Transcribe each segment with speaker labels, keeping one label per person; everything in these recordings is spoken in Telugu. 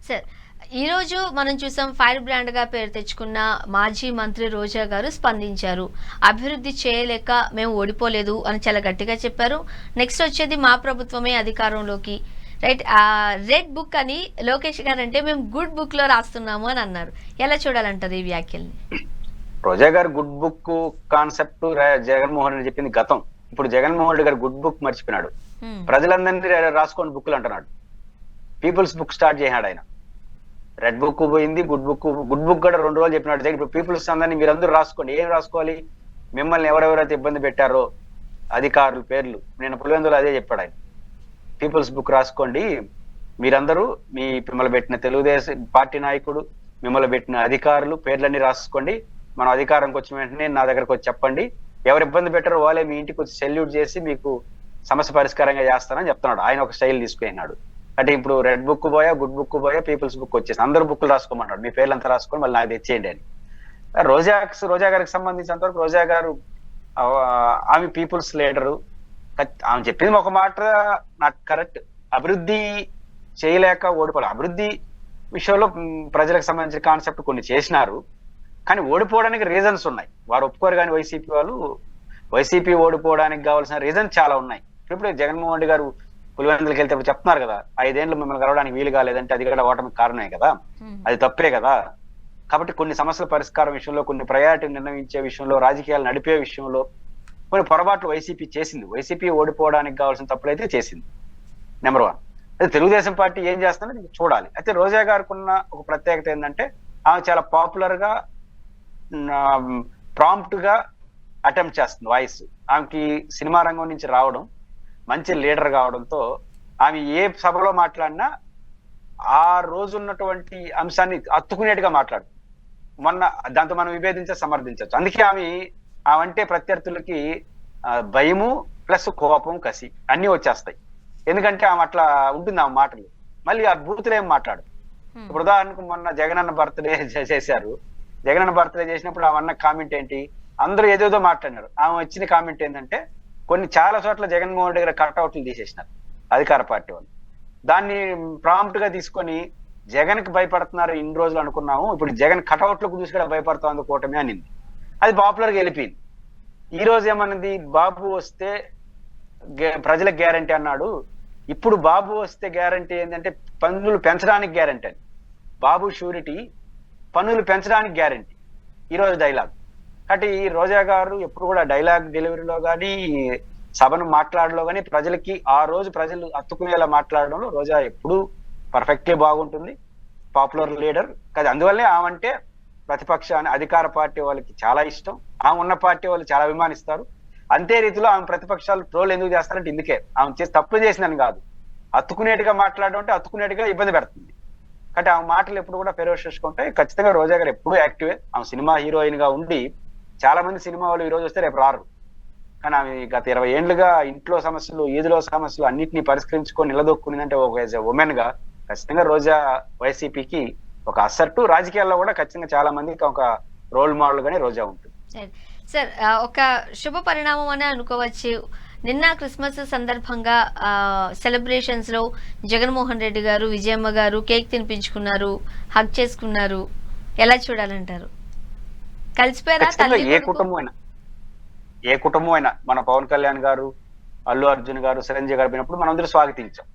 Speaker 1: సార్, ఈరోజు మనం చూసాం ఫైర్ బ్రాండ్ గా పేరు తెచ్చుకున్న మాజీ మంత్రి రోజా గారు స్పందించారు. అభివృద్ధి చేయలేక మేము ఓడిపోలేదు అని చాలా గట్టిగా చెప్పారు. నెక్స్ట్ వచ్చేది మా ప్రభుత్వమే అధికారంలోకి, రైట్. రెడ్ బుక్ అని లోకేష్ గారు అంటే మేము గుడ్ బుక్ లో రాస్తున్నాము అని అన్నారు. ఎలా చూడాలంటారు ఈ వ్యాఖ్యల్ని?
Speaker 2: రోజా గారు good book concept Jaganmohan Reddy చెప్పింది గతం. ఇప్పుడు జగన్మోహన్ రెడ్డి గారు గుడ్ బుక్ మర్చిపోయినాడు. ప్రజలందరినీ రాసుకోండి బుక్లు అంటున్నాడు. పీపుల్స్ బుక్ స్టార్ట్ చేశాడు ఆయన. రెడ్ బుక్ పోయింది, గుడ్ బుక్ కూడా 2 రోజులు చెప్పినాడు. ఇప్పుడు పీపుల్స్ అందరినీ మీరందరూ రాసుకోండి. ఏం రాసుకోవాలి? మిమ్మల్ని ఎవరెవరైతే ఇబ్బంది పెట్టారో అధికారుల పేర్లు. నేను పులివెందులో అదే చెప్పాడు ఆయన. పీపుల్స్ బుక్ రాసుకోండి, మీరందరూ మిమ్మల్ని పెట్టిన తెలుగుదేశం పార్టీ నాయకుడు, మిమ్మల్ని పెట్టిన అధికారులు పేర్లన్నీ రాసుకోండి. మనం అధికారంకి వచ్చిన వెంటనే నా దగ్గరకు వచ్చి చెప్పండి, ఎవరు ఇబ్బంది పెట్టారో వాళ్ళే మీ ఇంటికి వచ్చి సెల్యూట్ చేసి మీకు సమస్య పరిష్కారంగా చేస్తానని చెప్తున్నాడు. ఆయన ఒక స్టైల్ తీసుకున్నాడు. అంటే ఇప్పుడు రెడ్ బుక్ పోయా, గుడ్ బుక్ పోయా, పీపుల్స్ బుక్ వచ్చేసి అందరూ బుక్లు రాసుకోమన్నాడు. మీ పేర్లంతా రాసుకొని మళ్ళీ నాకు తెచ్చేయండి అని. రోజా గారికి సంబంధించినంత వరకు రోజా గారు ఆమె పీపుల్స్ లీడరు. ఆమె చెప్పింది ఒక మాట నాకు కరెక్ట్. అభివృద్ధి చేయలేక ఓడిపోవాలి. అభివృద్ధి విషయంలో ప్రజలకు సంబంధించిన కాన్సెప్ట్ కొన్ని చేసినారు, కానీ ఓడిపోవడానికి రీజన్స్ ఉన్నాయి. వారు ఒప్పుకోరు. కానీ వైసీపీ ఓడిపోవడానికి కావాల్సిన రీజన్స్ చాలా ఉన్నాయి. ఇప్పుడు జగన్మోహన్ రెడ్డి గారు పులివెందులకు వెళ్తే చెప్తున్నారు కదా, 5 ఏళ్ళు మిమ్మల్ని కలవడానికి వీలు కాలేదంటే అది కూడా ఓటమికి కారణమే కదా, అది తప్పే కదా. కాబట్టి కొన్ని సమస్యల పరిష్కారం విషయంలో, కొన్ని ప్రయారిటీ నిర్ణయించే విషయంలో, రాజకీయాలు నడిపే విషయంలో కొన్ని పొరపాట్లు వైసీపీ చేసింది. వైసీపీ ఓడిపోవడానికి కావాల్సిన తప్పులైతే చేసింది. నెంబర్ 1. అయితే తెలుగుదేశం పార్టీ ఏం చేస్తుందో చూడాలి. అయితే రోజా గారికి ఉన్న ఒక ప్రత్యేకత ఏంటంటే ఆమె చాలా పాపులర్ గా, ప్రాంప్ట్ గా అటెంప్ట్ చేస్తుంది వాయిస్. ఆమెకి సినిమా రంగం నుంచి రావడం, మంచి లీడర్ కావడంతో ఆమె ఏ సభలో మాట్లాడినా ఆ రోజు ఉన్నటువంటి అంశాన్ని అత్తుకునేట్టుగా మాట్లాడు. దాంతో మనం సమర్థించవచ్చు. అందుకే ఆమె అంటే ప్రత్యర్థులకి భయము ప్లస్ కోపం, కసి అన్ని వచ్చేస్తాయి. ఎందుకంటే ఆమె అట్లా ఉంటుంది ఆమె మాటలు. మళ్ళీ ఆ బూతులు ఏం మాట్లాడు. ఇప్పుడు ఉదాహరణకు మొన్న జగనన్న బర్త్డే చేశారు. జగనన్న బర్త్డే చేసినప్పుడు ఆమె అన్న కామెంట్ ఏంటి? అందరూ ఏదేదో మాట్లాడినారు. ఆమె వచ్చిన కామెంట్ ఏంటంటే కొన్ని చాలా చోట్ల జగన్మోహన్ రెడ్డి గారు కట్అవుట్లు తీసేసినారు అధికార పార్టీ వాళ్ళు. దాన్ని ప్రాంప్ట్ గా తీసుకొని జగన్ కి భయపడుతున్నారు ఇన్ని రోజులు అనుకున్నాము, ఇప్పుడు జగన్ కట్అవుట్లకు చూసి కూడా భయపడుతోంది కూటమి అనింది. అది పాపులర్ గా వెళ్ళిపోయింది. ఈ రోజు ఏమన్నది? బాబు వస్తే ప్రజలకు గ్యారంటీ అన్నాడు. ఇప్పుడు బాబు వస్తే గ్యారంటీ ఏంటంటే పన్నులు పెంచడానికి గ్యారంటీ అని. బాబు షూరిటీ, పన్నులు పెంచడానికి గ్యారంటీ. ఈరోజు డైలాగ్. కాబట్టి రోజా గారు ఎప్పుడు కూడా డైలాగ్ డెలివరీలో కానీ, సభను మాట్లాడలో కానీ ప్రజలకి ఆ రోజు ప్రజలు అత్తుకునేలా మాట్లాడడంలో రోజా ఎప్పుడు పర్ఫెక్ట్లీ బాగుంటుంది. పాపులర్ లీడర్ కాదు. అందువల్లే ఆమె ప్రతిపక్షాన్ని, అధికార పార్టీ వాళ్ళకి చాలా ఇష్టం. ఆమె ఉన్న పార్టీ వాళ్ళు చాలా అభిమానిస్తారు. అంతే రీతిలో ఆమె ప్రతిపక్షాలు ట్రోల్ ఎందుకు చేస్తారంటే ఇందుకే. ఆమె చేసి తప్పు చేసిందని కాదు, అత్తుకునేట్టుగా మాట్లాడడం అంటే అత్తుకునేట్టుగా ఇబ్బంది పెడుతుంది. కాబట్టి ఆమె మాటలు ఎప్పుడు కూడా ఫెరోషియస్ ఉంటాయి. ఖచ్చితంగా రోజా గారు ఎప్పుడూ యాక్టివే. ఆమె సినిమా హీరోయిన్ గా ఉండి చాలా మంది సినిమా వాళ్ళు ఈ రోజు వస్తే రేపు రారు. కానీ ఆమె గత 20 ఏళ్లుగా ఇంట్లో సమస్యలు, ఈదులో సమస్యలు అన్నింటినీ పరిష్కరించుకొని నిలదొక్కునిందంటే ఒక ఉమెన్ గా ఖచ్చితంగా రోజా వైసీపీకి ఒక అసర్టు. రాజకీయాల్లో కూడా ఖచ్చితంగా చాలా మందికి ఒక రోల్ మోడల్ గానే రోజా ఉంటుంది.
Speaker 1: సార్, ఒక శుభ పరిణామం అని అనుకోవచ్చు. నిన్న క్రిస్మస్ సందర్భంగా సెలబ్రేషన్స్ లో జగన్మోహన్ రెడ్డి గారు, విజయమ్మ గారు కేక్ తినిపించుకున్నారు, హగ్ చేసుకున్నారు. ఎలా చూడాలంటారు? కలిసిపోయారా?
Speaker 2: ఏ కుటుంబం అయినా మన పవన్ కళ్యాణ్ గారు, అల్లు అర్జున్ గారు, చిరంజీవి గారు పోయినప్పుడు మనం అందరూ స్వాగతించాం.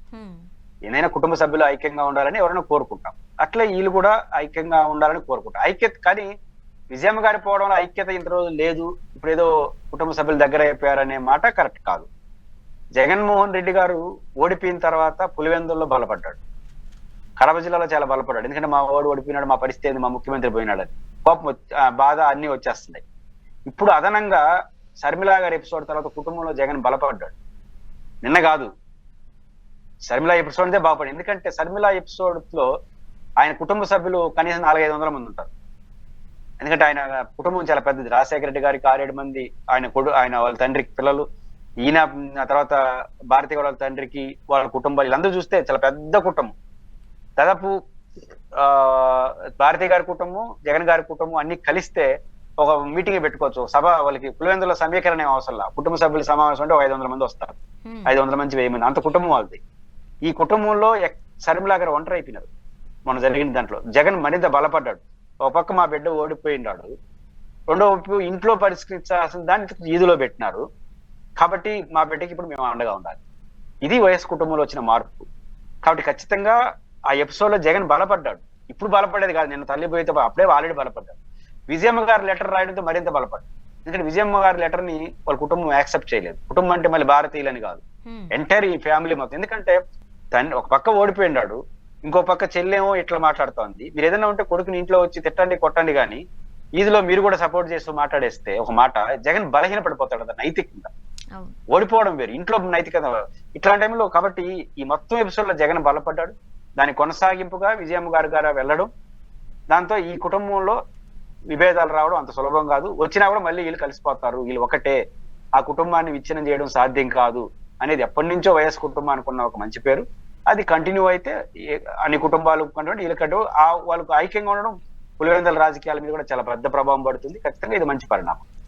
Speaker 2: ఏదైనా కుటుంబ సభ్యులు ఐక్యంగా ఉండాలని ఎవరైనా కోరుకుంటాం. అట్లా వీళ్ళు కూడా ఐక్యంగా ఉండాలని కోరుకుంటాం. ఐక్యత. కానీ విజయమ్మ గారి పోవడంలో ఐక్యత ఇంత రోజు లేదు, ఇప్పుడు ఏదో కుటుంబ సభ్యులు దగ్గర అయిపోయారనే మాట కరెక్ట్ కాదు. జగన్మోహన్ రెడ్డి గారు ఓడిపోయిన తర్వాత పులివెందుల్లో బలపడ్డాడు, కడప జిల్లాలో చాలా బలపడ్డాడు. ఎందుకంటే మా వాడు ఓడిపోయినాడు, మా పరిస్థితి ఏంది, మా ముఖ్యమంత్రి పోయినాడని కోపం, బాధ అన్ని వచ్చేస్తున్నాయి. ఇప్పుడు అదనంగా షర్మిలా గారి ఎపిసోడ్ తర్వాత కుటుంబంలో జగన్ బలపడ్డాడు. నిన్న కాదు, షర్మిలా ఎపిసోడ్దే బాగుపడి. ఎందుకంటే షర్మిలా ఎపిసోడ్ లో ఆయన కుటుంబ సభ్యులు కనీసం 400-500 మంది ఉంటారు. ఎందుకంటే ఆయన కుటుంబం చాలా పెద్దది. రాజశేఖర రెడ్డి గారికి 6-7 మంది, ఆయన వాళ్ళ తండ్రికి పిల్లలు, ఈయన తర్వాత భారతీయ వాళ్ళ తండ్రికి వాళ్ళ కుటుంబాలు, వీళ్ళందరూ చూస్తే చాలా పెద్ద కుటుంబం. దాదాపు భారతీయ గారి కుటుంబం, జగన్ గారి కుటుంబం అన్ని కలిస్తే ఒక మీటింగ్ పెట్టుకోవచ్చు. సభ వాళ్ళకి పులివెందుల సమీకరణ అవసరం. కుటుంబ సభ్యుల సమావేశం అంటే 500 మంది వస్తారు. 500 మంది 1000 మంది అంత కుటుంబం వాళ్ళది. ఈ కుటుంబంలో షర్మిలా గారు ఒంటరి అయిపోయినారు. మొన్న జరిగిన దాంట్లో జగన్ మరింత బలపడ్డాడు. ఒక పక్క మా బిడ్డ ఓడిపోయినాడు, రెండో వైపు ఇంట్లో పరిష్కరించాల్సిన దాన్ని ఈదులో పెట్టినారు. కాబట్టి మా బిడ్డకి ఇప్పుడు మేము అండగా ఉండాలి. ఇది వైఎస్ కుటుంబంలో వచ్చిన మార్పు. కాబట్టి ఖచ్చితంగా ఆ ఎపిసోడ్ లో జగన్ బలపడ్డాడు. ఇప్పుడు బలపడేది కాదు, నిన్న తల్లి పోయితే అప్పుడే ఆల్రెడీ బలపడ్డాడు. విజయమ్మ గారు లెటర్ రాయడంతో మరింత బలపడ్డాడు. ఎందుకంటే విజయమ్మ గారి లెటర్ ని వాళ్ళ కుటుంబం యాక్సెప్ట్ చేయలేదు. కుటుంబం అంటే మళ్ళీ భారతీయులని కాదు, ఎంటైర్ ఈ ఫ్యామిలీ మొత్తం. ఎందుకంటే తండ్రి ఒక పక్క ఓడిపోయినాడు, ఇంకో పక్క చెల్లెమో ఇట్లా మాట్లాడుతోంది. మీరు ఏదైనా ఉంటే కొడుకుని ఇంట్లో వచ్చి తిట్టండి కొట్టండి కానీ ఈదిలో మీరు కూడా సపోర్ట్ చేస్తూ మాట్లాడేస్తే ఒక మాట జగన్ బలహీన పడిపోతాడు కదా నైతికంగా. ఓడిపోవడం వేరు, ఇంట్లో నైతికత ఇట్లాంటి టైంలో. కాబట్టి ఈ మొత్తం ఎపిసోడ్ లో జగన్ బలపడ్డాడు. దాని కొనసాగింపుగా విజయమ్మ గారు వెళ్ళడం, దాంతో ఈ కుటుంబంలో విభేదాలు రావడం అంత సులభం కాదు. వచ్చినా కూడా మళ్ళీ వీళ్ళు కలిసిపోతారు, వీళ్ళు ఒకటే, ఆ కుటుంబాన్ని విచ్ఛిన్నం చేయడం సాధ్యం కాదు అనేది ఎప్పటి నుంచో వైఎస్ కుటుంబానికి ఉన్న ఒక మంచి పేరు. అది కంటిన్యూ అయితే అన్ని కుటుంబాలు వీళ్ళకంటే వాళ్ళకు ఐక్యంగా ఉండడం పులివెందుల రాజకీయాల మీద కూడా చాలా పెద్ద ప్రభావం పడుతుంది. ఖచ్చితంగా ఇది మంచి పరిణామం.